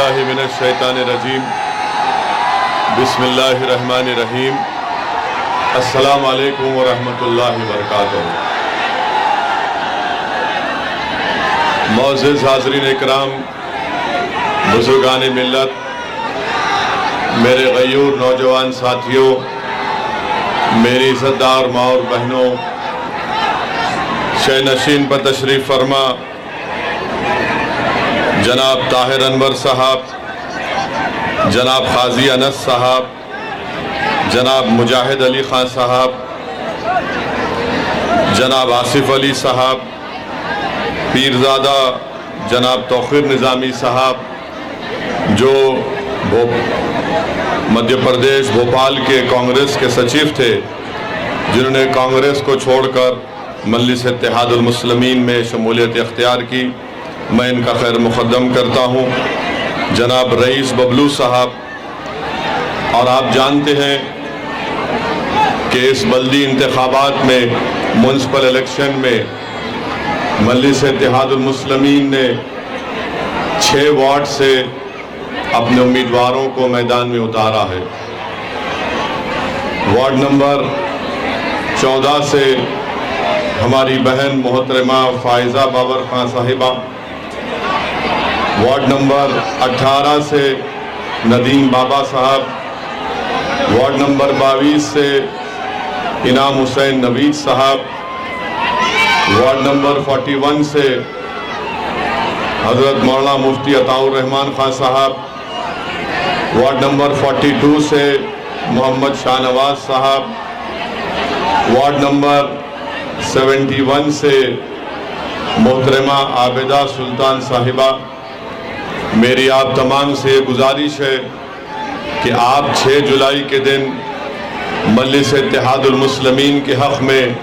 बिल्लाहि मिनश शैतानिर रजीम बिस्मिल्लाहिर रहमानिर रहीम। अस्सलामु अलैकुम व रहमतुल्लाहि व बरकातुहू। मौज़िज़ हाज़रीन इकराम, बुज़ुर्गान मिल्लत, मेरे गयूर नौजवान साथियों, मेरी इज़्ज़तदार माँ और बहनों, शय नशीन पर तशरीफ़ फरमा जनाब ताहिर अनवर साहब, जनाब क़ाज़ी अनस साहब, जनाब मुजाहिद अली ख़ान साहब, जनाब आसिफ अली साहब, पीरज़ादा जनाब तौक़ीर निज़ामी साहब, जो मध्य प्रदेश भोपाल के कांग्रेस के सचिव थे, जिन्होंने कांग्रेस को छोड़कर मजलिस इत्तेहादुल मुस्लिमीन में शमूलियत इख्तियार की, मैं इनका खैर मुक़द्दम करता हूँ। जनाब रईस बबलू साहब, और आप जानते हैं कि इस बल्दी इंतखाबात में, म्युनिसिपल इलेक्शन में मजलिस इत्तेहादुल मुस्लिमीन ने 6 वार्ड से अपने उम्मीदवारों को मैदान में उतारा है। वार्ड नंबर 14 से हमारी बहन मोहतरमा फ़ाइज़ा बाबर खान साहिबा, वार्ड नंबर 18 से नदीम बाबा साहब, वार्ड नंबर 22 से इनाम हुसैन नवीद साहब, वार्ड नंबर 41 से हज़रत मौलाना मुफ्ती अताउर रहमान खान साहब, वार्ड नंबर 42 से मोहम्मद शाहनवाज साहब, वार्ड नंबर 71 से मोहतरमा आबिदा सुल्तान साहिबा। मेरी आप तमाम से गुजारिश है कि आप 6 जुलाई के दिन मजलिस इत्तेहादुल मुस्लिमीन के हक़ में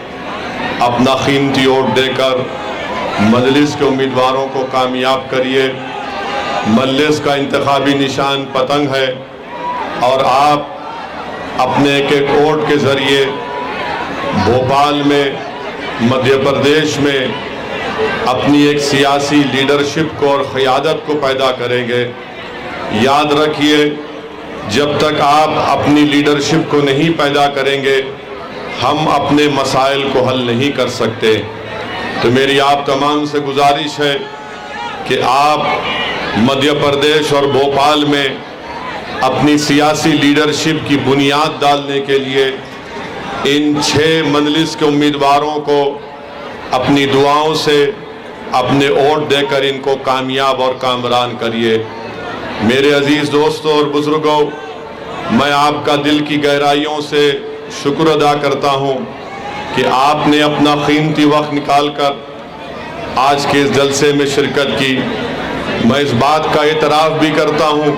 अपना कीमती वोट देकर मजलिस के उम्मीदवारों को कामयाब करिए। मजलिस का इंतखाबी निशान पतंग है और आप अपने एक एक वोट के ज़रिए भोपाल में, मध्य प्रदेश में अपनी एक सियासी लीडरशिप को और क़यादत को पैदा करेंगे। याद रखिए, जब तक आप अपनी लीडरशिप को नहीं पैदा करेंगे, हम अपने मसाइल को हल नहीं कर सकते। तो मेरी आप तमाम से गुजारिश है कि आप मध्य प्रदेश और भोपाल में अपनी सियासी लीडरशिप की बुनियाद डालने के लिए इन 6 मजलिस के उम्मीदवारों को अपनी दुआओं से, अपने वोट देकर इनको कामयाब और कामरान करिए। मेरे अजीज़ दोस्तों और बुज़ुर्गों, मैं आपका दिल की गहराइयों से शुक्र अदा करता हूँ कि आपने अपना कीमती वक्त निकाल कर आज के इस जलसे में शिरकत की। मैं इस बात का एतराफ़ भी करता हूँ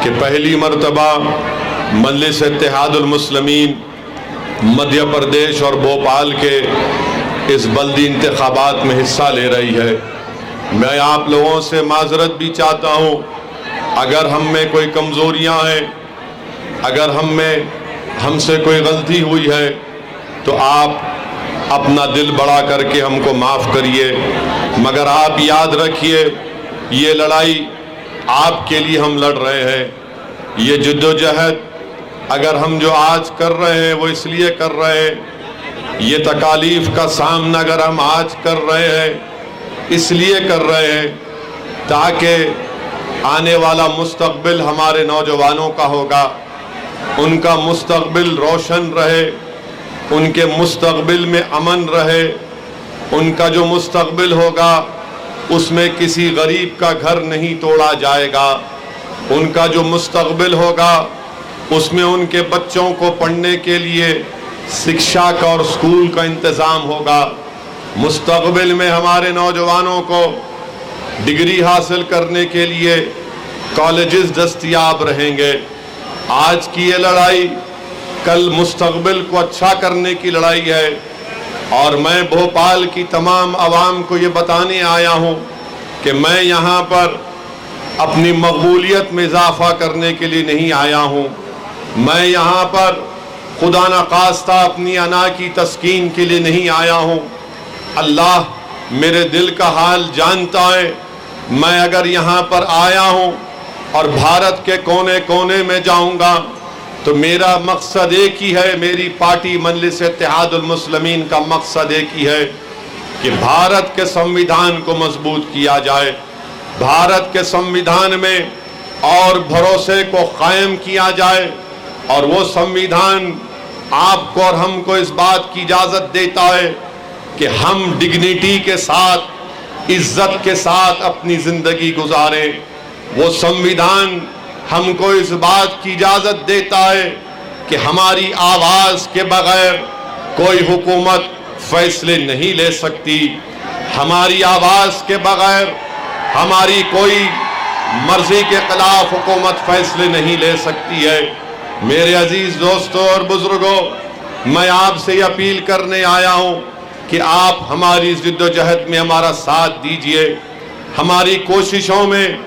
कि पहली मरतबा मजलिस इत्तेहादुल मुस्लिमीन मध्य प्रदेश और भोपाल के इस बल्दी इंतखाबात में हिस्सा ले रही है। मैं आप लोगों से माजरत भी चाहता हूँ, अगर हम में कोई कमज़ोरियाँ हैं, अगर हमसे कोई गलती हुई है, तो आप अपना दिल बड़ा करके हमको माफ़ करिए। मगर आप याद रखिए, ये लड़ाई आपके लिए हम लड़ रहे हैं। ये जद्दोजहद अगर हम जो आज कर रहे हैं वो इसलिए कर रहे हैं, ये तकालीफ का सामना अगर हम आज कर रहे हैं इसलिए कर रहे हैं ताकि आने वाला मुस्तकबिल हमारे नौजवानों का होगा, उनका मुस्तकबिल रोशन रहे, उनके मुस्तकबिल में अमन रहे, उनका जो मुस्तकबिल होगा उसमें किसी गरीब का घर नहीं तोड़ा जाएगा, उनका जो मुस्तकबिल होगा उसमें उनके बच्चों को पढ़ने के लिए शिक्षा का और स्कूल का इंतज़ाम होगा। मुस्तकबिल में हमारे नौजवानों को डिग्री हासिल करने के लिए कॉलेजेस दस्तयाब रहेंगे। आज की ये लड़ाई कल मुस्तकबिल को अच्छा करने की लड़ाई है, और मैं भोपाल की तमाम आवाम को ये बताने आया हूँ कि मैं यहाँ पर अपनी मकबूलियत में इजाफ़ा करने के लिए नहीं आया हूँ। मैं यहाँ पर खुदा न खास्ता अपनी अना की तस्कीन के लिए नहीं आया हूँ। अल्लाह मेरे दिल का हाल जानता है। मैं अगर यहाँ पर आया हूँ और भारत के कोने कोने में जाऊंगा तो मेरा मकसद एक ही है, मेरी पार्टी मजलिस इत्तेहादुल मुस्लिमीन का मकसद एक ही है कि भारत के संविधान को मजबूत किया जाए, भारत के संविधान में और भरोसे को कायम किया जाए। और वो संविधान आपको और हमको इस बात की इजाज़त देता है कि हम डिग्निटी के साथ, इज्जत के साथ अपनी ज़िंदगी गुजारें। वो संविधान हमको इस बात की इजाज़त देता है कि हमारी आवाज़ के बगैर कोई हुकूमत फैसले नहीं ले सकती, हमारी आवाज़ के बगैर हमारी कोई मर्जी के खिलाफ हुकूमत फैसले नहीं ले सकती है। मेरे अजीज़ दोस्तों और बुजुर्गों, मैं आपसे अपील करने आया हूँ कि आप हमारी जिद्दोजहद में हमारा साथ दीजिए, हमारी कोशिशों में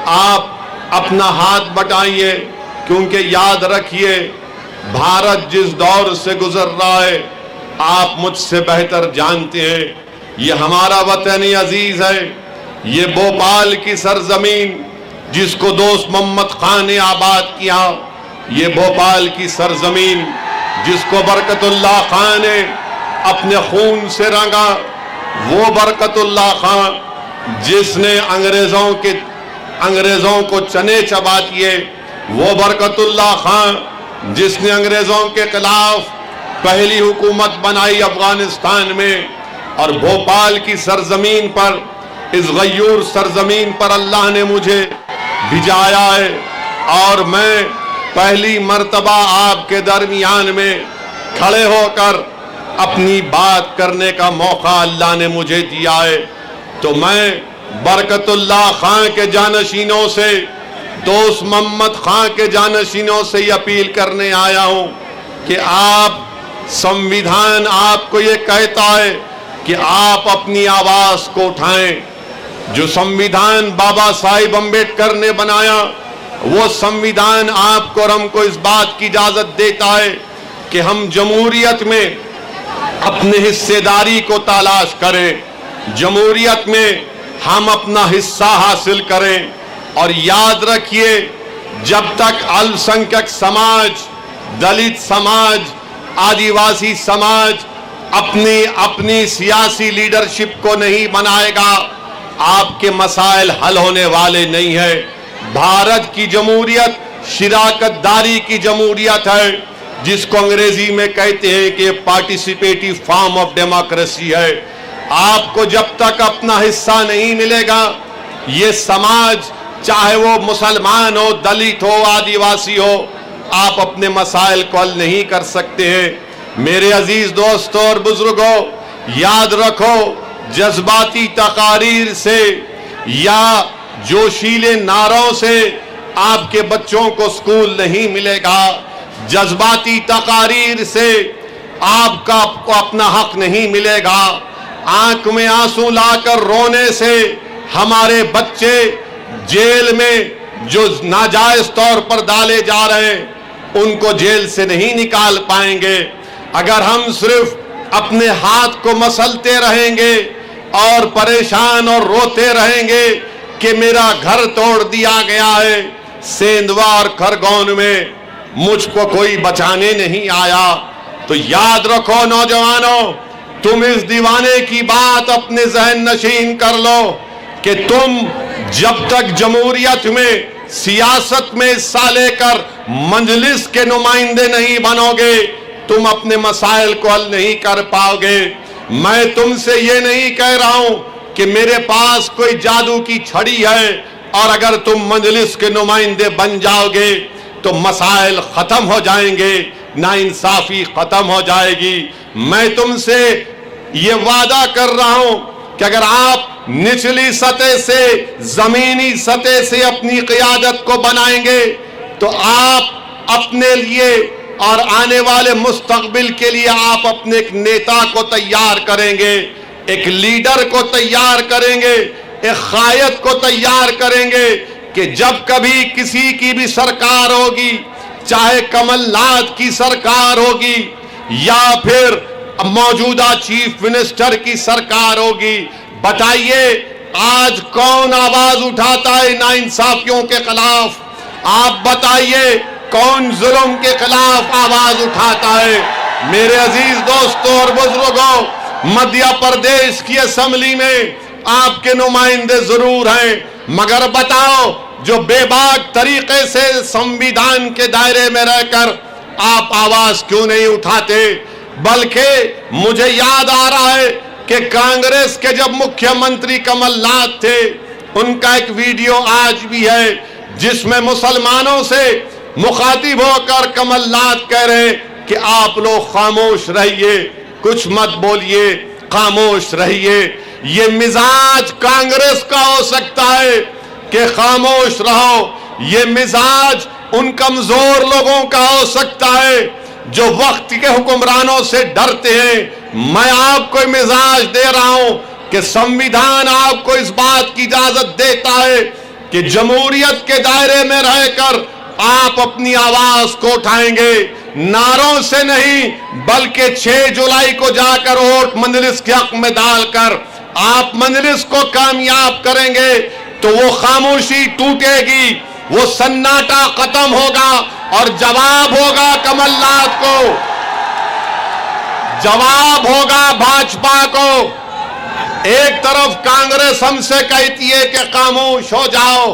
आप अपना हाथ बटाइए, क्योंकि याद रखिए भारत जिस दौर से गुजर रहा है आप मुझसे बेहतर जानते हैं। ये हमारा वतन अजीज है, ये भोपाल की सरजमीन जिसको दोस्त मोहम्मद खान ने आबाद किया, ये भोपाल की सरजमीन जिसको बरकतुल्लाह खान ने अपने खून से रंगा, वो बरकतुल्लाह खान जिसने अंग्रेजों को चने चबा दिए, वो बरकतुल्लाह खान जिसने अंग्रेजों के खिलाफ पहली हुकूमत बनाई अफगानिस्तान में। और भोपाल की सरजमीन पर, इस गयूर सरजमीन पर अल्लाह ने मुझे भिजाया है और मैं पहली मर्तबा आपके दरमियान में खड़े होकर अपनी बात करने का मौका अल्लाह ने मुझे दिया है। तो मैं बरकतुल्लाह खान के जानशीनों से, दोस्त मोहम्मद खान के जानशीनों से ये अपील करने आया हूं कि आप, संविधान आपको ये कहता है कि आप अपनी आवाज को उठाएं। जो संविधान बाबा साहिब अम्बेडकर ने बनाया, वो संविधान आपको और हमको इस बात की इजाजत देता है कि हम जमहूरियत में अपने हिस्सेदारी को तलाश करें, जमहूरियत में हम अपना हिस्सा हासिल करें। और याद रखिए, जब तक अल्पसंख्यक समाज, दलित समाज, आदिवासी समाज अपनी सियासी लीडरशिप को नहीं बनाएगा, आपके मसाइल हल होने वाले नहीं है। भारत की जमहूरियत शिराकतदारी की जमहूरियत है, जिसको अंग्रेजी में कहते हैं कि पार्टिसिपेटिव फॉर्म ऑफ डेमोक्रेसी है। आपको जब तक अपना हिस्सा नहीं मिलेगा, ये समाज, चाहे वो मुसलमान हो, दलित हो, आदिवासी हो, आप अपने मसाइल को हल नहीं कर सकते हैं। मेरे अजीज दोस्तों और बुजुर्गों, याद रखो, जज्बाती तकारीर से या जोशीले नारों से आपके बच्चों को स्कूल नहीं मिलेगा, जज्बाती तकारीर से आपको अपना हक नहीं मिलेगा, आंख में आंसू लाकर रोने से हमारे बच्चे जेल में जो नाजायज तौर पर डाले जा रहे हैं उनको जेल से नहीं निकाल पाएंगे। अगर हम सिर्फ अपने हाथ को मसलते रहेंगे और परेशान और रोते रहेंगे कि मेरा घर तोड़ दिया गया है, सेंधवा और खरगोन में मुझको कोई बचाने नहीं आया, तो याद रखो नौजवानों, तुम इस दीवाने की बात अपने जहन नशीन कर लो कि तुम जब तक जमहूरियत में, सियासत में हिस्सा लेकर मजलिस के नुमाइंदे नहीं बनोगे, तुम अपने मसाइल को हल नहीं कर पाओगे। मैं तुमसे ये नहीं कह रहा हूं कि मेरे पास कोई जादू की छड़ी है और अगर तुम मजलिस के नुमाइंदे बन जाओगे तो मसाइल खत्म हो जाएंगे, नाइंसाफी खत्म हो जाएगी। मैं तुमसे ये वादा कर रहा हूं कि अगर आप निचली सतह से, जमीनी सतह से अपनी क़ियादत को बनाएंगे तो आप अपने लिए और आने वाले मुस्तकबिल के लिए आप अपने एक नेता को तैयार करेंगे, एक लीडर को तैयार करेंगे, एक कायद को तैयार करेंगे कि जब कभी किसी की भी सरकार होगी, चाहे कमलनाथ की सरकार होगी या फिर मौजूदा चीफ मिनिस्टर की सरकार होगी, बताइए आज कौन आवाज उठाता है नाइंसाफियों के खिलाफ? आप बताइए कौन जुल्म के खिलाफ आवाज उठाता है? मेरे अजीज दोस्तों और बुजुर्गों, मध्य प्रदेश की असेंबली में आपके नुमाइंदे जरूर हैं, मगर बताओ जो बेबाक तरीके से संविधान के दायरे में रहकर आप आवाज क्यों नहीं उठाते? बल्कि मुझे याद आ रहा है कि कांग्रेस के जब मुख्यमंत्री कमलनाथ थे, उनका एक वीडियो आज भी है जिसमें मुसलमानों से मुखातिब होकर कमलनाथ कह रहे हैं कि आप लोग खामोश रहिए, कुछ मत बोलिए, खामोश रहिए। ये मिजाज कांग्रेस का हो सकता है कि खामोश रहो, ये मिजाज उन कमजोर लोगों का हो सकता है जो वक्त के हुक्मरानों से डरते हैं। मैं आपको मिजाज दे रहा हूं कि संविधान आपको इस बात की इजाजत देता है कि जमहूरियत के दायरे में रहकर आप अपनी आवाज को उठाएंगे, नारों से नहीं बल्कि 6 जुलाई को जाकर वोट मजलिस के हक में डालकर आप मजलिस को कामयाब करेंगे तो वो खामोशी टूटेगी, वो सन्नाटा खत्म होगा और जवाब होगा कमलनाथ को, जवाब होगा भाजपा को। एक तरफ कांग्रेस हमसे कहती है कि खामोश हो जाओ,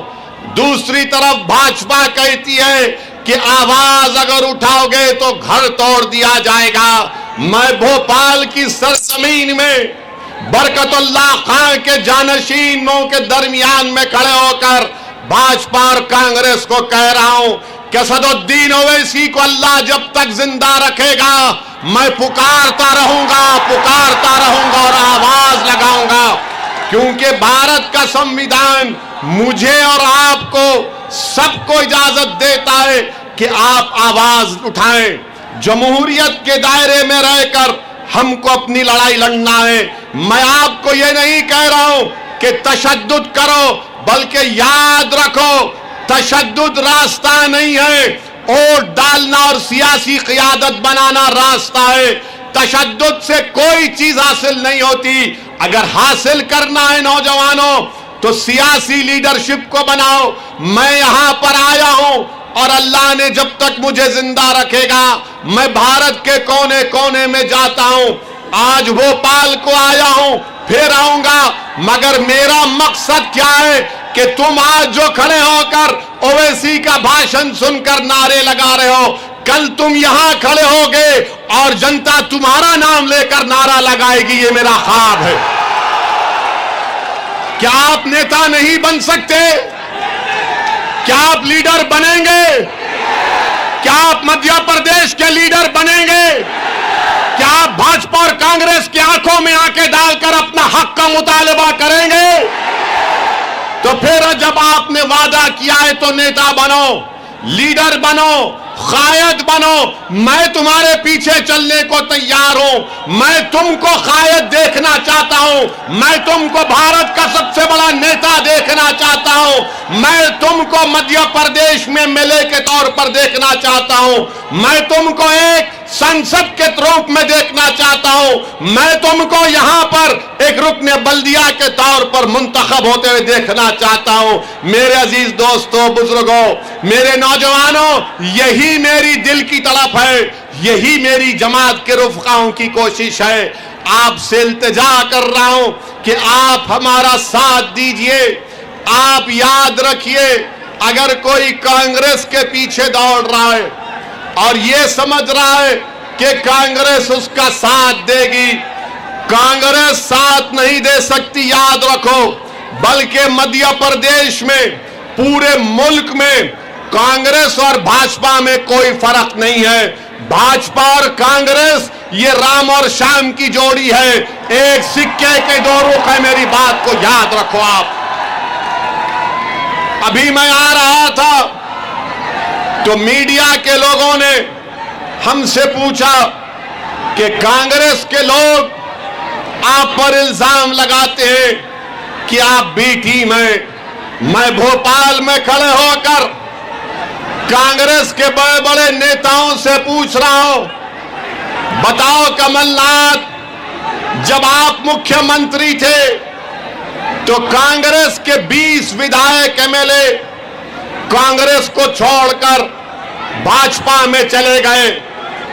दूसरी तरफ भाजपा कहती है कि आवाज अगर उठाओगे तो घर तोड़ दिया जाएगा। मैं भोपाल की सरजमीन में बरकतुल्लाह खान के जानशीनों के दरमियान में खड़े होकर भाजपा और कांग्रेस को कह रहा हूं कि असदुद्दीन ओवैसी को अल्लाह जब तक जिंदा रखेगा मैं पुकारता रहूंगा और आवाज लगाऊंगा, क्योंकि भारत का संविधान मुझे और आपको सबको इजाजत देता है कि आप आवाज उठाएं। जमहूरियत के दायरे में रहकर हमको अपनी लड़ाई लड़ना है। मैं आपको ये नहीं कह रहा हूं कि तशद्दुद करो, बल्कि याद रखो तशद्दुद रास्ता नहीं है, वोट डालना और सियासी क़ियादत बनाना रास्ता है। तशद्दुद से कोई चीज हासिल नहीं होती। अगर हासिल करना है नौजवानों तो सियासी लीडरशिप को बनाओ। मैं यहां पर आया हूं और अल्लाह ने जब तक मुझे जिंदा रखेगा मैं भारत के कोने कोने में जाता हूं। आज भोपाल को आया हूं, फिर आऊंगा, मगर मेरा मकसद क्या है कि तुम आज जो खड़े होकर ओवैसी का भाषण सुनकर नारे लगा रहे हो, कल तुम यहां खड़े होगे और जनता तुम्हारा नाम लेकर नारा लगाएगी। ये मेरा ख्वाब है। क्या आप नेता नहीं बन सकते? क्या आप लीडर बनेंगे? क्या आप मध्य प्रदेश के लीडर बनेंगे? क्या आप भाजपा और कांग्रेस की आंखों में आंखें डालकर अपना हक का मुतालबा करेंगे? तो फिर जब आपने वादा किया है तो नेता बनो, लीडर बनो, कायद बनो। मैं तुम्हारे पीछे चलने को तैयार हूं। मैं तुमको कायद देखना चाहता हूं। मैं तुमको भारत का सबसे बड़ा नेता देखना चाहता हूं। मैं तुमको मध्य प्रदेश में एमएलए के तौर पर देखना चाहता हूं। मैं तुमको एक संसद के रूप में देखना चाहता हूं। मैं तुमको यहां पर एक रुकने बल्दिया के तौर पर मुंतखब होते हुए देखना चाहता हूं। मेरे अजीज दोस्तों, बुजुर्गों, मेरे नौजवानों, यही मेरी दिल की तड़प है, यही मेरी जमात के रुफ़क़ाओं की कोशिश है। आपसे इल्तिजा कर रहा हूं कि आप हमारा साथ दीजिए। आप याद रखिए, अगर कोई कांग्रेस के पीछे दौड़ रहा है और ये समझ रहा है कि कांग्रेस उसका साथ देगी, कांग्रेस साथ नहीं दे सकती, याद रखो। बल्कि मध्य प्रदेश में, पूरे मुल्क में कांग्रेस और भाजपा में कोई फर्क नहीं है। भाजपा और कांग्रेस ये राम और श्याम की जोड़ी है, एक सिक्के के दो रुख है। मेरी बात को याद रखो आप। अभी मैं आ रहा था तो मीडिया के लोगों ने हमसे पूछा कि कांग्रेस के लोग आप पर इल्जाम लगाते हैं कि आप बी टीम हैं। मैं भोपाल में खड़े होकर कांग्रेस के बड़े बड़े नेताओं से पूछ रहा हूं, बताओ कमलनाथ, जब आप मुख्यमंत्री थे तो कांग्रेस के 20 विधायक एमएलए कांग्रेस को छोड़कर भाजपा में चले गए।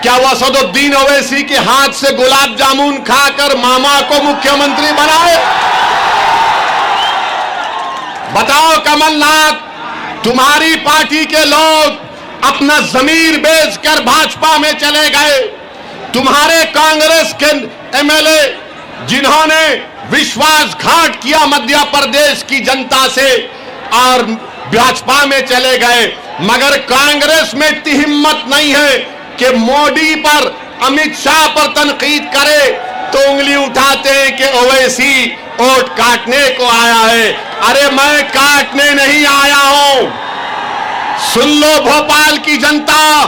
क्या वो असदुद्दीन ओवैसी के हाथ से गुलाब जामुन खाकर मामा को मुख्यमंत्री बनाए? बताओ कमलनाथ, तुम्हारी पार्टी के लोग अपना जमीर बेचकर भाजपा में चले गए। तुम्हारे कांग्रेस के एमएलए जिन्होंने विश्वासघात किया मध्य प्रदेश की जनता से और भाजपा में चले गए, मगर कांग्रेस में इतनी हिम्मत नहीं है कि मोदी पर, अमित शाह पर तनकीद करे तो उंगली उठाते हैं कि ओवैसी वोट काटने को आया है। अरे मैं काटने नहीं आया हूं। सुन लो भोपाल की जनता,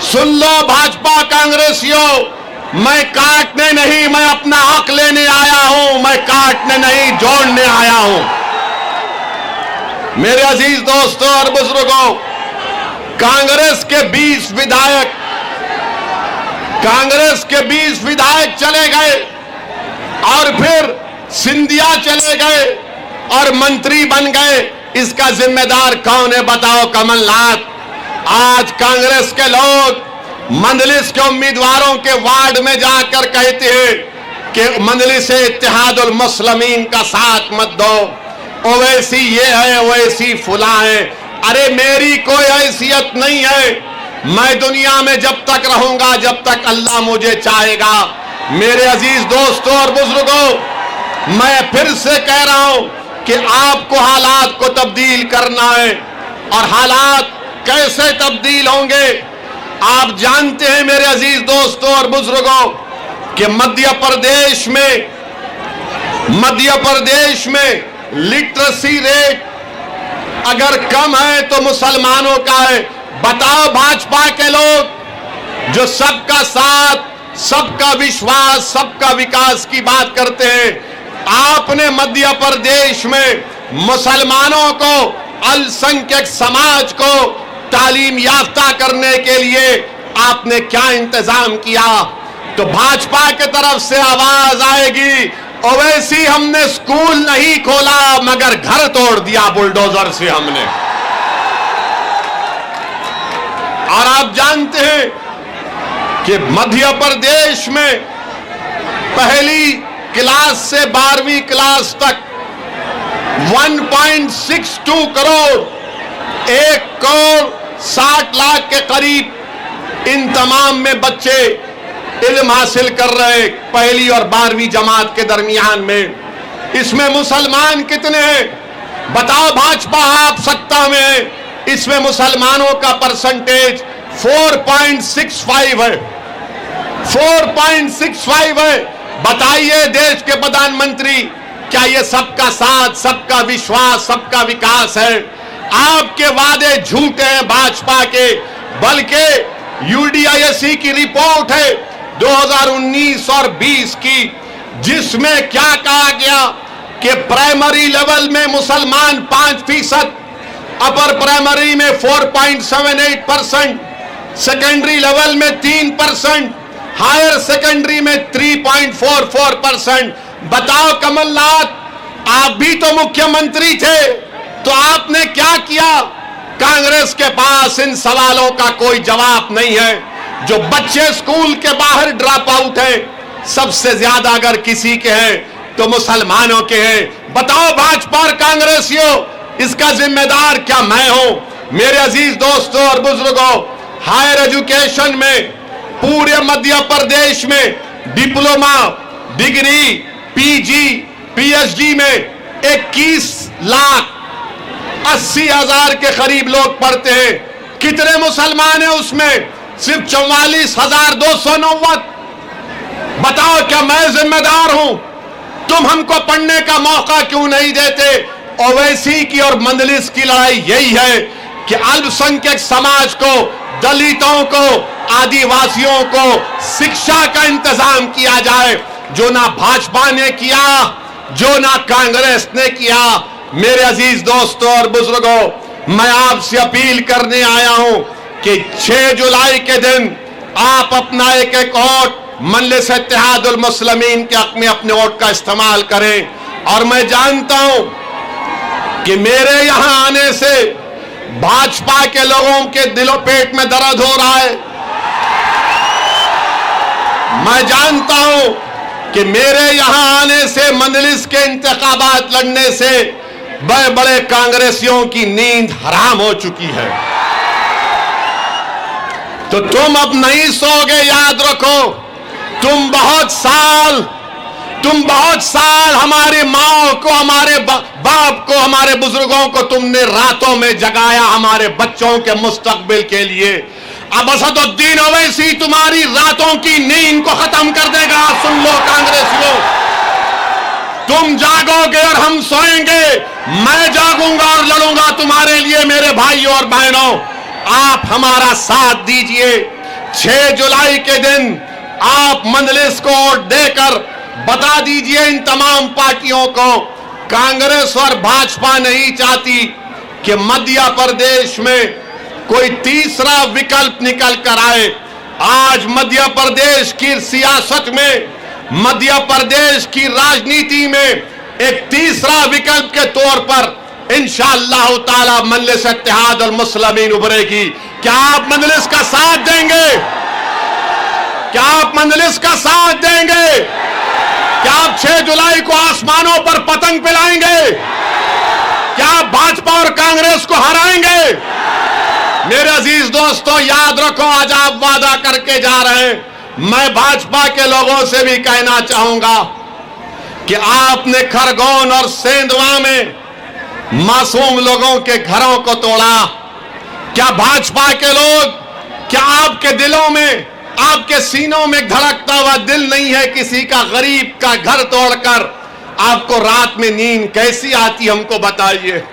सुन लो भाजपा कांग्रेसियों, मैं काटने नहीं, मैं अपना हक लेने आया हूं। मैं काटने नहीं, जोड़ने आया हूं। मेरे अजीज दोस्तों और बुजुर्गों, कांग्रेस के 20 विधायक चले गए और फिर सिंधिया चले गए और मंत्री बन गए। इसका जिम्मेदार कौन है बताओ कमलनाथ? आज कांग्रेस के लोग मंजलिस के उम्मीदवारों के वार्ड में जाकर कहते हैं कि मंजलिस इत्तेहादुल मुस्लिमीन का साथ मत दो, ओवैसी ये है, ओवैसी फुला है। अरे मेरी कोई हैसियत नहीं है। मैं दुनिया में जब तक रहूंगा जब तक अल्लाह मुझे चाहेगा। मेरे अजीज दोस्तों और बुजुर्गों, मैं फिर से कह रहा हूं कि आपको हालात को तब्दील करना है। और हालात कैसे तब्दील होंगे? आप जानते हैं मेरे अजीज दोस्तों और बुजुर्गों कि मध्य प्रदेश में लिटरेसी रेट अगर कम है तो मुसलमानों का है। बताओ भाजपा के लोग जो सबका साथ, सबका विश्वास, सबका विकास की बात करते हैं, आपने मध्य प्रदेश में मुसलमानों को, अल्पसंख्यक समाज को तालीम याफ्ता करने के लिए आपने क्या इंतजाम किया? तो भाजपा के तरफ से आवाज आएगी, ओवैसी हमने स्कूल नहीं खोला मगर घर तोड़ दिया बुलडोजर से हमने। और आप जानते हैं कि मध्य प्रदेश में पहली क्लास से 12वीं क्लास तक 1.62 करोड़, 1,60,00,000 के करीब इन तमाम में बच्चे इल्म हासिल कर रहे पहली और 12वीं जमात के दरमियान में। इसमें मुसलमान कितने हैं बताओ? भाजपा आप सत्ता में है, इसमें मुसलमानों का परसेंटेज 4.65 है, 4.65 है। बताइए देश के प्रधानमंत्री, क्या ये सबका साथ, सबका विश्वास, सबका विकास है? आपके वादे झूठे हैं भाजपा के। बल्कि यूडीआईएससी की रिपोर्ट है 2019 और 20 की, जिसमें क्या कहा गया कि प्राइमरी लेवल में मुसलमान 5%, अपर प्राइमरी में 4.78%, सेकेंडरी लेवल में 3%, हायर सेकेंडरी में 3.44%। बताओ कमलनाथ, आप भी तो मुख्यमंत्री थे, तो आपने क्या किया? कांग्रेस के पास इन सवालों का कोई जवाब नहीं है। जो बच्चे स्कूल के बाहर ड्रॉप आउट हैं, सबसे ज्यादा अगर किसी के हैं तो मुसलमानों के हैं। बताओ भाजपा और कांग्रेसियों, इसका जिम्मेदार क्या मैं हूं? मेरे अजीज दोस्तों और बुजुर्गों, हायर एजुकेशन में पूरे मध्य प्रदेश में डिप्लोमा, डिग्री, पीजी, पीएचडी में 21,80,000 के करीब लोग पढ़ते हैं। कितने मुसलमान हैं उसमें? सिर्फ 44,290। बताओ क्या मैं जिम्मेदार हूं? तुम हमको पढ़ने का मौका क्यों नहीं देते? ओवैसी की और मंजलिस की लड़ाई यही है कि अल्पसंख्यक समाज को, दलितों को, आदिवासियों को शिक्षा का इंतजाम किया जाए, जो ना भाजपा ने किया, जो ना कांग्रेस ने किया। मेरे अजीज दोस्तों और बुजुर्गों, मैं आपसे अपील करने आया हूं कि 6 जुलाई के दिन आप अपना एक वोट मजलिस इत्तेहादुल मुस्लिमीन के हक में अपने वोट का इस्तेमाल करें। और मैं जानता हूं कि मेरे यहां आने से भाजपा के लोगों के दिलो पेट में दर्द हो रहा है। मैं जानता हूं कि मेरे यहां आने से, मजलिस के इंतखाबात लड़ने से बड़े बड़े कांग्रेसियों की नींद हराम हो चुकी है। तो तुम अब नहीं सोगे, याद रखो। तुम बहुत साल हमारी माओ को, हमारे बाप को, हमारे बुजुर्गों को तुमने रातों में जगाया हमारे बच्चों के मुस्तकबिल के लिए। अब असदुद्दीन ओवैसी तुम्हारी रातों की नींद को खत्म कर देगा। सुन लो कांग्रेसियों, तुम जागोगे और हम सोएंगे। मैं जागूंगा और लड़ूंगा तुम्हारे लिए मेरे भाइयों और बहनों। आप हमारा साथ दीजिए। 6 जुलाई के दिन आप मजलिस को वोट देकर बता दीजिए इन तमाम पार्टियों को, कांग्रेस और भाजपा नहीं चाहती कि मध्य प्रदेश में कोई तीसरा विकल्प निकल कर आए। आज मध्य प्रदेश की सियासत में, मध्य प्रदेश की राजनीति में एक तीसरा विकल्प के तौर पर इंशाअल्लाह ताला मजलिस इत्तेहाद अल मुस्लिमीन उभरेगी। क्या आप मजलिस का साथ देंगे? क्या आप मजलिस का साथ देंगे? क्या आप 6 जुलाई को आसमानों पर पतंग फैलाएंगे? क्या आप भाजपा और कांग्रेस को हराएंगे? मेरे अजीज दोस्तों, याद रखो, आज आप वादा करके जा रहे हैं। मैं भाजपा के लोगों से भी कहना चाहूंगा कि आपने खरगोन और सेंधवा में मासूम लोगों के घरों को तोड़ा। क्या भाजपा के लोग, क्या आपके दिलों में, आपके सीनों में धड़कता हुआ दिल नहीं है किसी का गरीब का घर तोड़कर आपको रात में नींद कैसी आती, हमको बताइए।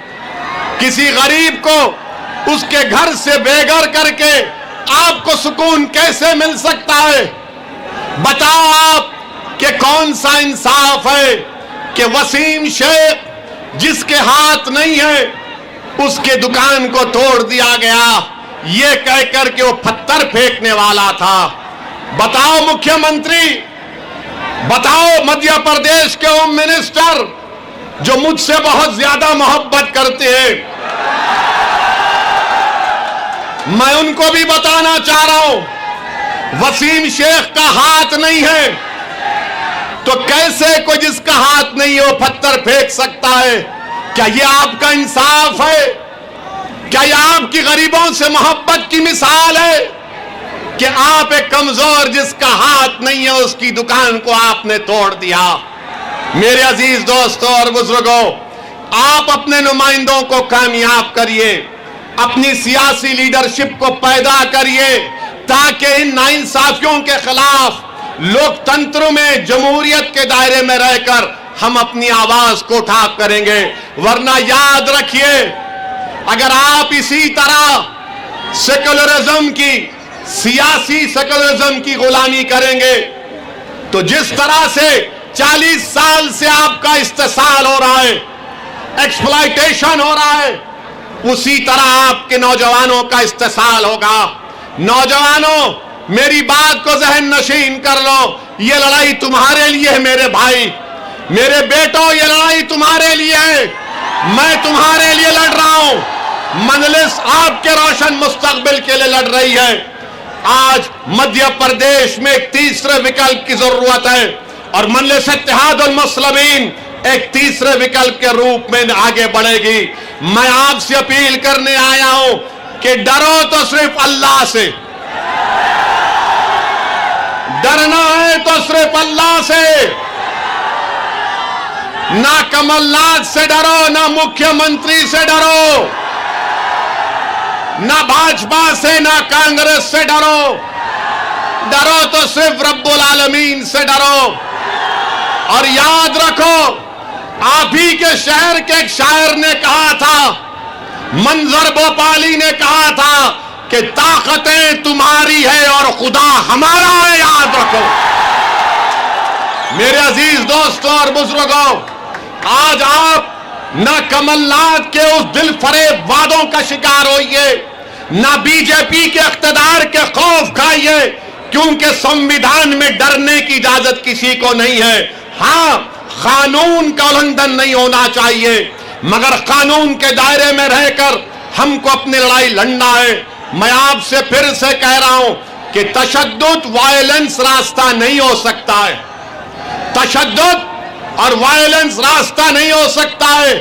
किसी गरीब को उसके घर से बेघर करके आपको सुकून कैसे मिल सकता है? बताओ आप कि कौन सा इंसाफ है कि वसीम शेख जिसके हाथ नहीं है उसके दुकान को तोड़ दिया गया, ये कहकर के वो पत्थर फेंकने वाला था। बताओ मुख्यमंत्री, बताओ मध्य प्रदेश के होम मिनिस्टर जो मुझसे बहुत ज्यादा मोहब्बत करते हैं, मैं उनको भी बताना चाह रहा हूं, वसीम शेख का हाथ नहीं है तो कैसे कोई जिसका हाथ नहीं है वो पत्थर फेंक सकता है? क्या ये आपका इंसाफ है? क्या ये आपकी गरीबों से मोहब्बत की मिसाल है कि आप एक कमजोर जिसका हाथ नहीं है उसकी दुकान को आपने तोड़ दिया? मेरे अजीज दोस्तों और बुजुर्गों, आप अपने नुमाइंदों को कामयाब करिए, अपनी सियासी लीडरशिप को पैदा करिए ताकि इन नाइंसाफियों के खिलाफ लोकतंत्र में, जमहूरियत के दायरे में रहकर हम अपनी आवाज को उठा करेंगे। वरना याद रखिए, अगर आप इसी तरह सेकुलरिज्म की, सियासी सेकुलरिज्म की गुलामी करेंगे तो जिस तरह से 40 साल से आपका इस्तेसाल हो रहा है, एक्सप्लॉयटेशन हो रहा है, उसी तरह आपके नौजवानों का इस्तेसाल होगा। नौजवानों, मेरी बात को जहन नशीन कर लो, ये लड़ाई तुम्हारे लिए है मेरे भाई, मेरे बेटों, ये लड़ाई तुम्हारे लिए है। मैं तुम्हारे लिए लड़ रहा हूं, मजलिस आपके रोशन मुस्तकबिल के लिए लड़ रही है। आज मध्य प्रदेश में एक तीसरे विकल्प की जरूरत है और मजलिस इत्तेहाद अल मुस्लिमीन एक तीसरे विकल्प के रूप में आगे बढ़ेगी। मैं आपसे अपील करने आया हूं कि डरो तो सिर्फ अल्लाह से, डरना है तो सिर्फ अल्लाह से। ना कमलनाथ से डरो, ना मुख्यमंत्री से डरो, ना भाजपा से, ना कांग्रेस से डरो। डरो तो सिर्फ रब्बुल आलमीन से डरो। और याद रखो, आप ही के शहर के एक शायर ने कहा था, मंजर भोपाली ने कहा था कि ताकतें तुम्हारी है और खुदा हमारा है। याद रखो मेरे अजीज दोस्तों और बुजुर्गों, आज आप ना कमलनाथ के उस दिल फरेब वादों का शिकार होइए, ना बीजेपी के इख्तिदार के खौफ खाइए, क्योंकि संविधान में डरने की इजाजत किसी को नहीं है। हाँ, कानून का उल्लंघन नहीं होना चाहिए, मगर कानून के दायरे में रहकर हमको अपनी लड़ाई लड़ना है। मैं आपसे फिर से कह रहा हूं कि तशद्दुद वायलेंस रास्ता नहीं हो सकता है। तशद्दुद और वायलेंस रास्ता नहीं हो सकता है।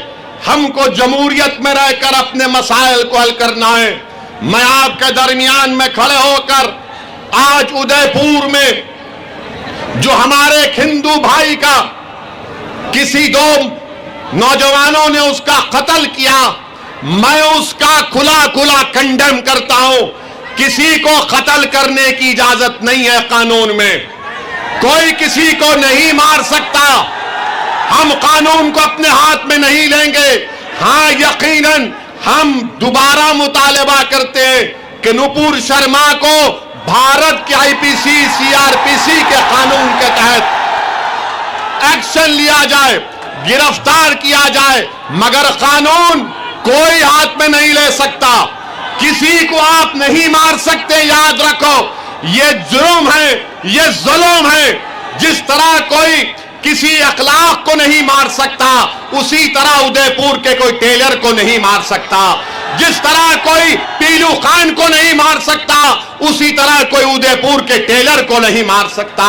हमको जमहूरियत में रहकर अपने मसाइल को हल करना है। मैं आपके दरमियान में खड़े होकर आज उदयपुर में जो हमारे एक हिंदू भाई का किसी दो नौजवानों ने उसका कत्ल किया, मैं उसका खुला खुला कंडेम करता हूं। किसी को कत्ल करने की इजाजत नहीं है कानून में। कोई किसी को नहीं मार सकता। हम कानून को अपने हाथ में नहीं लेंगे। हां, यकीनन हम दोबारा मुतालबा करते हैं कि नुपुर शर्मा को भारत के आईपीसी सीआरपीसी के कानून के तहत एक्शन लिया जाए, गिरफ्तार किया जाए, मगर कानून कोई हाथ में नहीं ले सकता। किसी को आप नहीं मार सकते। याद रखो, ये जुर्म है, ये जुल्म है। जिस तरह कोई किसी अखलाक को नहीं मार सकता, उसी तरह उदयपुर के कोई टेलर को नहीं मार सकता। जिस तरह कोई पीलू खान को नहीं मार सकता, उसी तरह कोई उदयपुर के टेलर को नहीं मार सकता।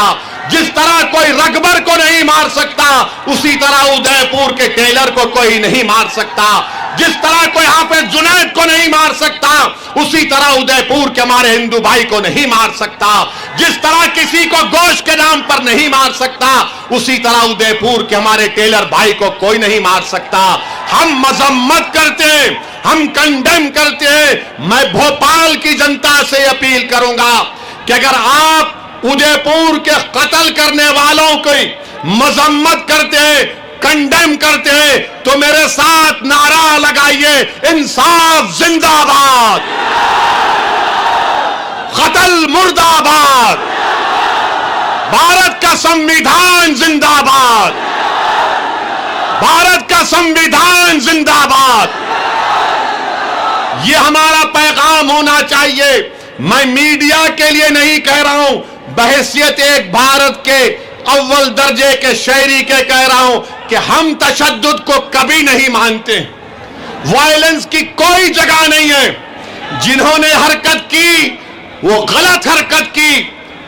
जिस तरह कोई रगबर को नहीं मार सकता, उसी तरह उदयपुर के टेलर को कोई नहीं मार सकता। जिस तरह कोई हाफिज जुनैद को नहीं मार सकता, उसी तरह उदयपुर के हमारे हिंदू भाई को नहीं मार सकता। जिस तरह किसी को गोश्त के नाम पर नहीं मार सकता, उसी तरह उदयपुर के हमारे टेलर भाई को कोई नहीं मार सकता। हम मजम्मत करते हैं, हम कंडेम करते हैं। मैं भोपाल की जनता से अपील करूंगा कि अगर आप उदयपुर के कत्ल करने वालों की मजम्मत करते हैं, कंडेम करते हैं, तो मेरे साथ नारा लगाइए, इंसाफ जिंदाबाद, कत्ल मुर्दाबाद, भारत का संविधान जिंदाबाद, भारत का संविधान जिंदाबाद। यह हमारा पैगाम होना चाहिए। मैं मीडिया के लिए नहीं कह रहा हूं, बहैसियत एक भारत के अव्वल दर्जे के शहरी के कह रहा हूं कि हम तशद्दुद को कभी नहीं मानते। वायलेंस की कोई जगह नहीं है। जिन्होंने हरकत की, वो गलत हरकत की,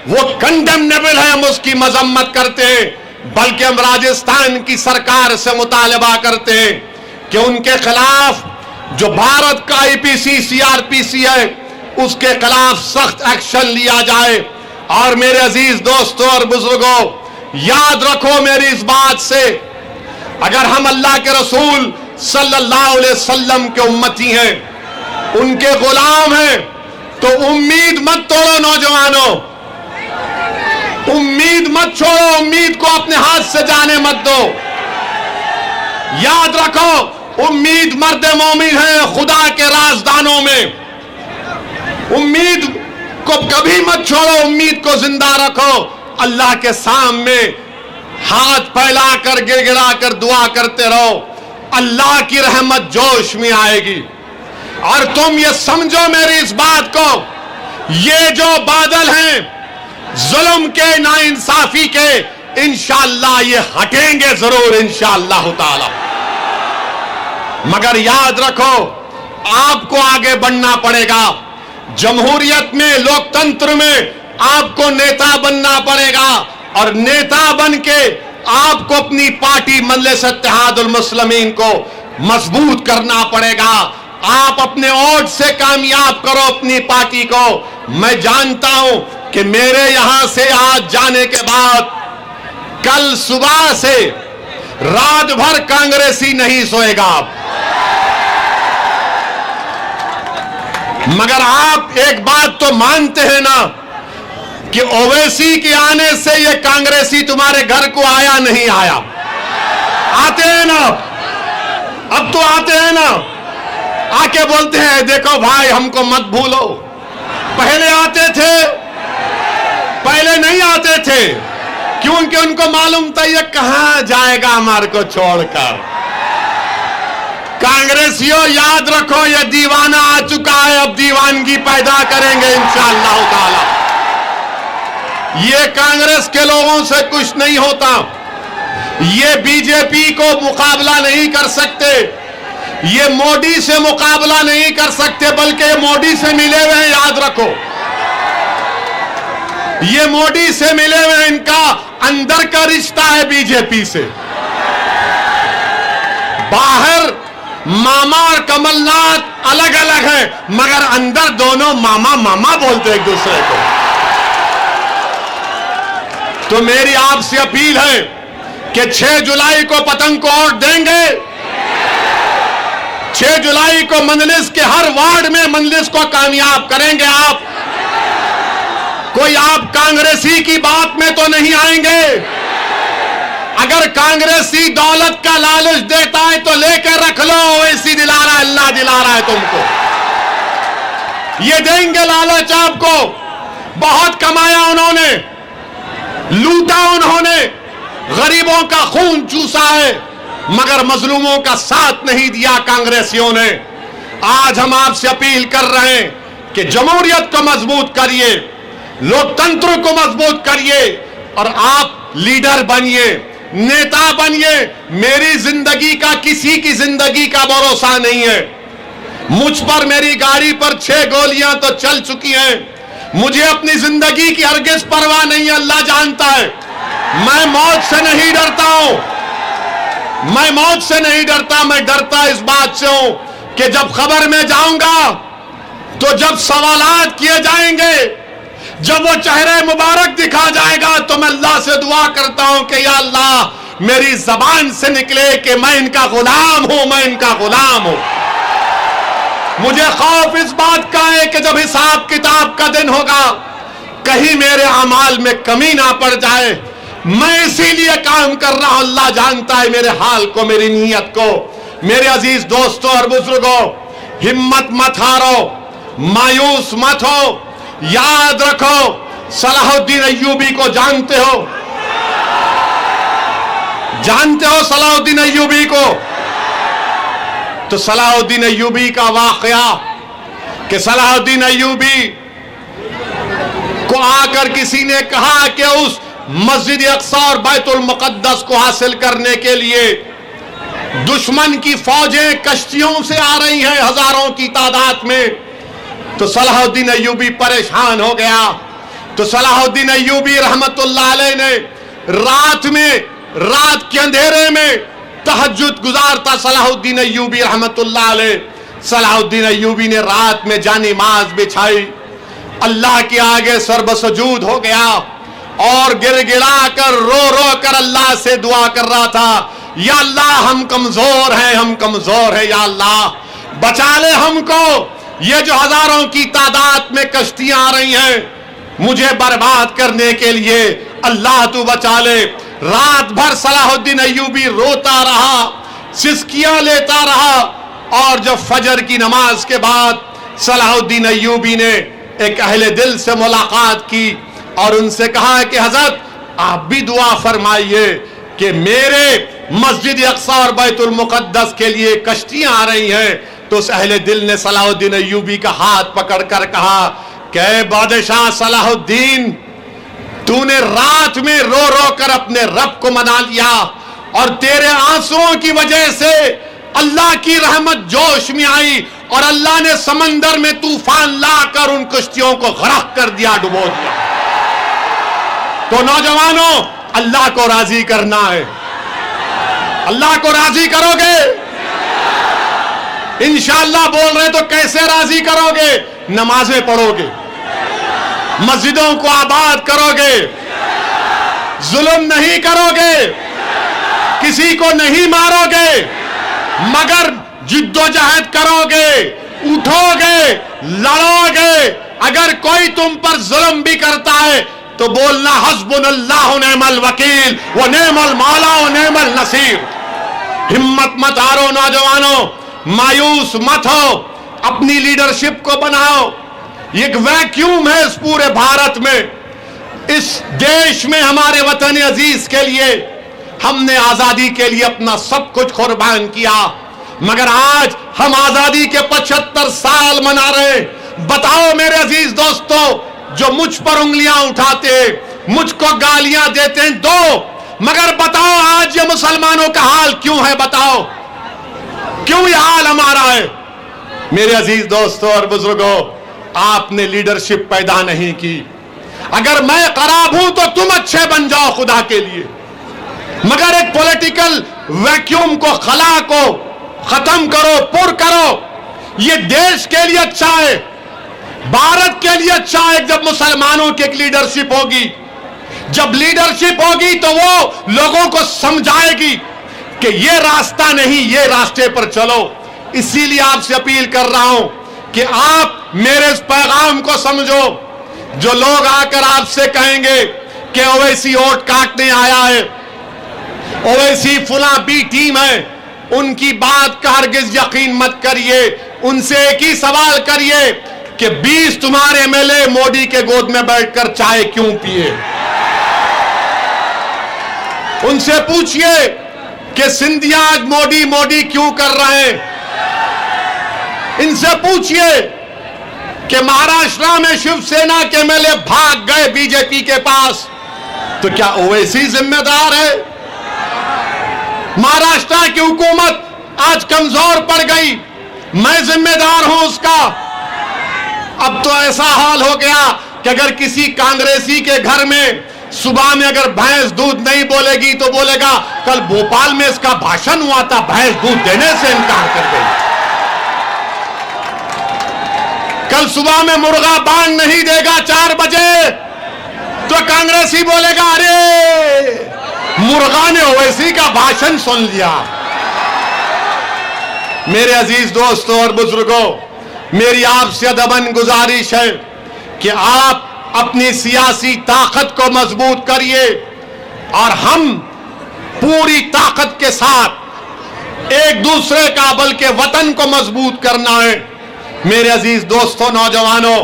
वो कंडेमनेबल है, हम उसकी मजम्मत करते हैं। बल्कि हम राजस्थान की सरकार से मुतालबा करते हैं कि उनके खिलाफ जो भारत का आईपीसी सीआरपीसी है, उसके खिलाफ सख्त एक्शन लिया जाए। और मेरे अजीज दोस्तों और बुजुर्गों, याद रखो मेरी इस बात से, अगर हम अल्लाह के रसूल सल्लल्लाहु अलैहि वसल्लम के उम्मती हैं, उनके गुलाम हैं, तो उम्मीद मत तोड़ो नौजवानों, उम्मीद मत छोड़ो, उम्मीद को अपने हाथ से जाने मत दो। याद रखो, उम्मीद मर्द मोमिन है खुदा के राजदानों में। उम्मीद को कभी मत छोड़ो, उम्मीद को जिंदा रखो। अल्लाह के सामने हाथ फैलाकर गिड़गिड़ाकर दुआ करते रहो, अल्लाह की रहमत जोश में आएगी। और तुम ये समझो मेरी इस बात को, ये जो बादल हैं जुल्म के, नाइंसाफी के, इंशाअल्लाह ये हटेंगे जरूर इंशाअल्लाह ताला। मगर याद रखो, आपको आगे बढ़ना पड़ेगा। जमहूरियत में, लोकतंत्र में आपको नेता बनना पड़ेगा, और नेता बन के आपको अपनी पार्टी मजलिस इत्तेहादुल मुस्लिमीन को मजबूत करना पड़ेगा। आप अपने वोट से कामयाब करो अपनी पार्टी को। मैं जानता हूं कि मेरे यहां से आज जाने के बाद कल सुबह से रात भर कांग्रेसी नहीं सोएगा। मगर आप एक बात तो मानते हैं ना कि ओवैसी के आने से ये कांग्रेसी तुम्हारे घर को आया नहीं आया? आते हैं ना, अब तो आते हैं ना, आके बोलते हैं देखो भाई हमको मत भूलो। पहले आते थे, पहले नहीं आते थे, क्योंकि उनको मालूम था ये कहां जाएगा हमारे को छोड़कर। कांग्रेसियों याद रखो, ये दीवाना आ चुका है, अब दीवानगी पैदा करेंगे इंशाअल्लाह ताला। ये कांग्रेस के लोगों से कुछ नहीं होता, ये बीजेपी को मुकाबला नहीं कर सकते, ये मोदी से मुकाबला नहीं कर सकते, बल्कि ये मोदी से मिले हुए हैं, याद रखो। ये मोदी से मिले हुए हैं, इनका अंदर का रिश्ता है बीजेपी से। बाहर मामा और कमलनाथ अलग अलग है, मगर अंदर दोनों मामा मामा बोलते एक दूसरे को। तो मेरी आपसे अपील है कि 6 जुलाई को पतंग को वोट देंगे। 6 जुलाई को मंजलिस के हर वार्ड में मंजलिस को कामयाब करेंगे। आप कोई आप कांग्रेसी की बात में तो नहीं आएंगे। अगर कांग्रेसी दौलत का लालच देता है तो लेकर रख लो, ऐसी दिला रहा है, अल्लाह दिला रहा है तुमको। ये देंगे लालच आपको। बहुत कमाया उन्होंने, लूटा उन्होंने, गरीबों का खून चूसा है, मगर मजलूमों का साथ नहीं दिया कांग्रेसियों ने। आज हम आपसे अपील कर रहे हैं कि जमहूरियत को मजबूत करिए, लोकतंत्र को मजबूत करिए और आप लीडर बनिए, नेता बनिए। मेरी जिंदगी का, किसी की जिंदगी का भरोसा नहीं है। मुझ पर, मेरी गाड़ी पर 6 गोलियां तो चल चुकी हैं। मुझे अपनी जिंदगी की हरगिज परवाह नहीं है, अल्लाह जानता है। मैं मौत से नहीं डरता हूं, मैं मौत से नहीं डरता। मैं डरता इस बात से हूं कि जब खबर में जाऊंगा तो जब सवालात किए जाएंगे, जब वो चेहरे मुबारक दिखा जाएगा, तो मैं अल्लाह से दुआ करता हूं कि या अल्लाह मेरी जबान से निकले कि मैं इनका गुलाम हूं, मैं इनका गुलाम हूं। मुझे खौफ इस बात का है कि जब हिसाब किताब का दिन होगा, कहीं मेरे अमाल में कमी ना पड़ जाए। मैं इसीलिए काम कर रहा हूं, अल्लाह जानता है मेरे हाल को, मेरी नीयत को। मेरे अजीज दोस्तों और बुजुर्गों, हिम्मत मत हारो, मायूस मत हो। याद रखो, सलाहुद्दीन अय्यूबी को जानते हो? जानते हो सलाहुद्दीन अय्यूबी को? तो सलाहुद्दीन अय्यूबी का वाकया कि सलाहुद्दीन अय्यूबी को आकर किसी ने कहा कि उस मस्जिद अक्सा और बैतुल मुकद्दस को हासिल करने के लिए दुश्मन की फौजें कश्तियों से आ रही हैं, हजारों की तादाद में। तो सलाहुद्दीन अय्यूबी परेशान हो गया। तो सलाहुद्दीन अय्यूबी रहमतुल्लाह अलैह ने रात में, रात के अंधेरे में तहज्जुद गुजारता सलाहुद्दीन अय्यूबी रहमतुल्लाह अलैह। सलाहुद्दीन अय्यूबी ने रात में जानिमाज बिछाई, अल्लाह के आगे सर्वसजूद हो गया और गिड़गिड़ा कर, रो रो कर अल्लाह से दुआ कर रहा था, या अल्लाह हम कमजोर हैं, हम कमजोर हैं, या अल्लाह बचा ले हमको। ये जो हजारों की तादाद में कश्तियां आ रही हैं मुझे बर्बाद करने के लिए, अल्लाह तू बचा ले। रात भर सलाहुद्दीन अय्यूबी रोता रहा, सिसकियां लेता रहा। और जब फजर की नमाज के बाद सलाहुद्दीन अय्यूबी ने एक अहले दिल से मुलाकात की और उनसे कहा कि हजरत आप भी दुआ फरमाइए कि मेरे मस्जिद अक्सा और बैतुल मुकद्दस के लिए कश्तियां आ रही हैं। तो उस अहले दिल ने सलाहुद्दीन अय्यूबी का हाथ पकड़कर कहा कि बादशाह सलाहुद्दीन, तूने रात में रो रो कर अपने रब को मना लिया और तेरे आंसुओं की वजह से अल्लाह की रहमत जोश में आई और अल्लाह ने समंदर में तूफान लाकर उन कश्तियों को गरक कर दिया, डुबो दिया। तो नौजवानों, अल्लाह को राजी करना है। अल्लाह को राजी करोगे? इंशाअल्लाह बोल रहे तो कैसे राजी करोगे? नमाजें पढ़ोगे, मस्जिदों को आबाद करोगे, जुल्म नहीं करोगे, किसी को नहीं मारोगे, मगर जिद्दोजहद करोगे, उठोगे, लड़ोगे। अगर कोई तुम पर जुल्म भी करता है तो बोलना हस्बुनल्लाह व निअमल वकील व निअमल मौला व निअमल नसीर। हिम्मत मत हारो नौजवानों, मायूस मत हो, अपनी लीडरशिप को बनाओ। एक वैक्यूम है इस पूरे भारत में, इस देश में, हमारे वतन अजीज के लिए हमने आजादी के लिए अपना सब कुछ कुर्बान किया, मगर आज हम आजादी के 75 साल मना रहे। बताओ मेरे अजीज दोस्तों, जो मुझ पर उंगलियां उठाते, मुझको गालियां देते हैं, दो, मगर बताओ आज ये मुसलमानों का हाल क्यों है? बताओ क्यों यह हाल हमारा है? मेरे अजीज दोस्तों और बुजुर्गों, आपने लीडरशिप पैदा नहीं की। अगर मैं खराब हूं तो तुम अच्छे बन जाओ खुदा के लिए, मगर एक पॉलिटिकल वैक्यूम को, खला को खत्म करो, पुर करो। ये देश के लिए अच्छा है, भारत के लिए अच्छा है जब मुसलमानों की एक लीडरशिप होगी। जब लीडरशिप होगी तो वो लोगों को समझाएगी कि ये रास्ता नहीं, ये रास्ते पर चलो। इसीलिए आपसे अपील कर रहा हूं कि आप मेरे इस पैगाम को समझो। जो लोग आकर आपसे कहेंगे कि ओवैसी वोट काटने आया है, ओवैसी फुला बी टीम है, उनकी बात का हरगिज यकीन मत करिए। उनसे एक ही सवाल करिए कि 20 तुम्हारे एमएलए मोदी के गोद में बैठकर चाय क्यों पिए? उनसे पूछिए कि सिंधिया आज मोदी मोदी क्यों कर रहे हैं? इनसे पूछिए कि महाराष्ट्र में शिवसेना के एमएलए भाग गए बीजेपी के पास, तो क्या ओवैसी जिम्मेदार है? महाराष्ट्र की हुकूमत आज कमजोर पड़ गई, मैं जिम्मेदार हूं उसका। अब तो ऐसा हाल हो गया कि अगर किसी कांग्रेसी के घर में सुबह में अगर भैंस दूध नहीं बोलेगी तो बोलेगा कल भोपाल में इसका भाषण हुआ था, भैंस दूध देने से इनकार कर गई। कल सुबह में मुर्गा बांग नहीं देगा 4 बजे तो कांग्रेसी बोलेगा अरे मुर्गा ने ओवैसी का भाषण सुन लिया। मेरे अजीज दोस्तों और बुजुर्गों, मेरी आपसे अदबन गुजारिश है कि आप अपनी सियासी ताकत को मजबूत करिए और हम पूरी ताकत के साथ एक दूसरे का, बल्कि वतन को मजबूत करना है। मेरे अजीज दोस्तों, नौजवानों,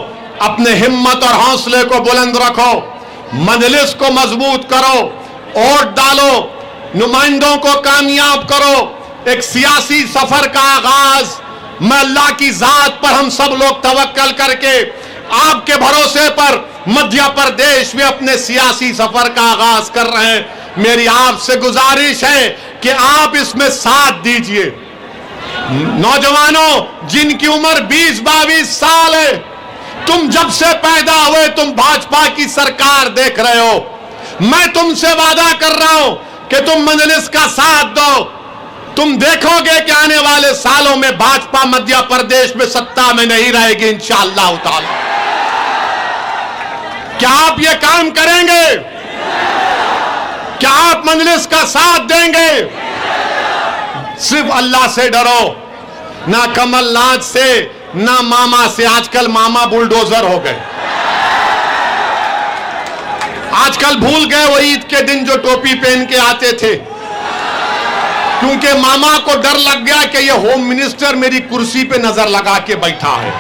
अपने हिम्मत और हौसले को बुलंद रखो, मजलिस को मजबूत करो, वोट डालो, नुमाइंदों को कामयाब करो। एक सियासी सफर का आगाज मैं अल्लाह की जात पर हम सब लोग तवक्कल करके आपके भरोसे पर मध्य प्रदेश में अपने सियासी सफर का आगाज कर रहे हैं। मेरी आपसे गुजारिश है कि आप इसमें साथ दीजिए। नौजवानों जिनकी उम्र 20-22 साल है, तुम जब से पैदा हुए तुम भाजपा की सरकार देख रहे हो। मैं तुमसे वादा कर रहा हूं कि तुम मजलिस का साथ दो। तुम देखोगे कि आने वाले सालों में भाजपा मध्य प्रदेश में सत्ता में नहीं रहेगी इंशाअल्लाह ताला। क्या आप ये काम करेंगे? क्या आप मजलिस का साथ देंगे? सिर्फ अल्लाह से डरो, ना कमलनाथ से, ना मामा से। आजकल मामा बुलडोजर हो गए। आजकल भूल गए वो ईद के दिन जो टोपी पहन के आते थे, क्योंकि मामा को डर लग गया कि ये होम मिनिस्टर मेरी कुर्सी पे नजर लगा के बैठा है।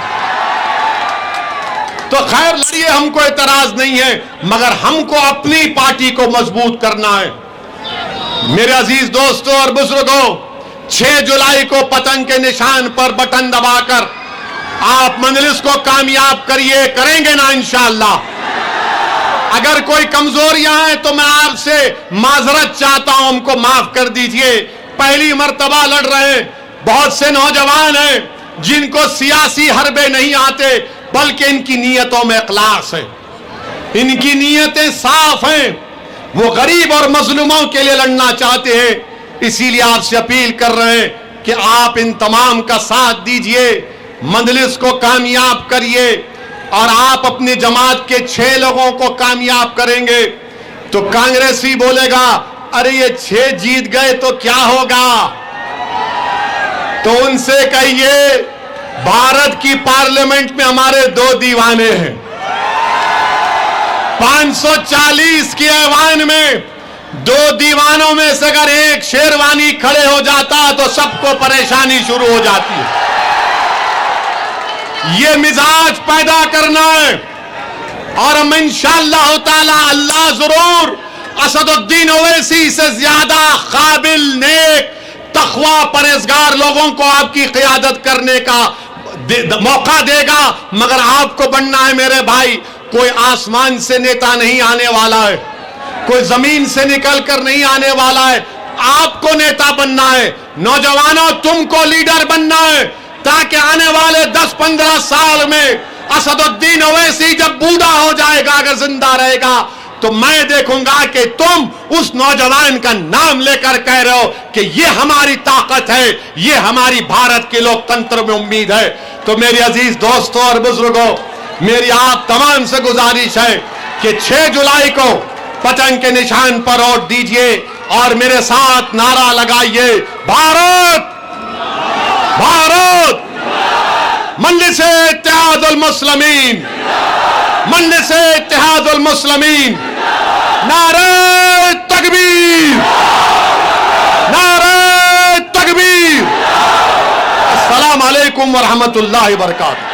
तो खैर लड़िए, हमको एतराज नहीं है, मगर हमको अपनी पार्टी को मजबूत करना है। मेरे अजीज दोस्तों और बुजुर्गों, 6 जुलाई को पतंग के निशान पर बटन दबाकर आप मजलिस को कामयाब करिए। करेंगे ना इंशाअल्लाह? अगर कोई कमजोरियां हैं तो मैं आपसे माजरत चाहता हूं, हमको माफ कर दीजिए। पहली मर्तबा लड़ रहे हैं, बहुत से नौजवान हैं जिनको सियासी हरबे नहीं आते, बल्कि इनकी नीयतों में इखलास है, इनकी नीयतें साफ हैं। वो गरीब और मजलूमों के लिए लड़ना चाहते हैं। इसीलिए आपसे अपील कर रहे हैं कि आप इन तमाम का साथ दीजिए, मजलिस को कामयाब करिए। और आप अपनी जमात के 6 लोगों को कामयाब करेंगे तो कांग्रेसी बोलेगा अरे ये 6 जीत गए तो क्या होगा? तो उनसे कहिए भारत की पार्लियामेंट में हमारे 2 दीवाने हैं। 540 की ऐवान में 2 दीवानों में से अगर एक शेरवानी खड़े हो जाता तो सबको परेशानी शुरू हो जाती है। ये मिजाज पैदा करना है और हम इंशाअल्लाह ताला अल्लाह जरूर असदुद्दीन ओवैसी से ज्यादा काबिल, नेक, तकवा, परहेजगार लोगों को आपकी क़ियादत करने का मौका देगा। मगर आपको बनना है मेरे भाई। कोई आसमान से नेता नहीं आने वाला है, कोई जमीन से निकल कर नहीं आने वाला है। आपको नेता बनना है, नौजवानों तुमको लीडर बनना है, ताकि आने वाले 10-15 साल में असदुद्दीन ओवैसी जब बूढ़ा हो जाएगा, अगर जिंदा रहेगा, तो मैं देखूंगा कि तुम उस नौजवान का नाम लेकर कह रहे हो कि ये हमारी ताकत है, ये हमारी भारत के लोकतंत्र में उम्मीद है। तो मेरे अजीज दोस्तों और बुजुर्गों, मेरी आप तमाम से गुजारिश है कि 6 जुलाई को पतंग के निशान पर वोट दीजिए और मेरे साथ नारा लगाइए, भारत भारत, मजलिस-ए-इत्तेहादुल मुस्लिमीन, मजलिस-ए-इत्तेहादुल मुस्लिमीन, नारे तकबीर, नारे तकबीर। अस्सलाम वालेकुम व रहमतुल्लाहि व बरकातहू।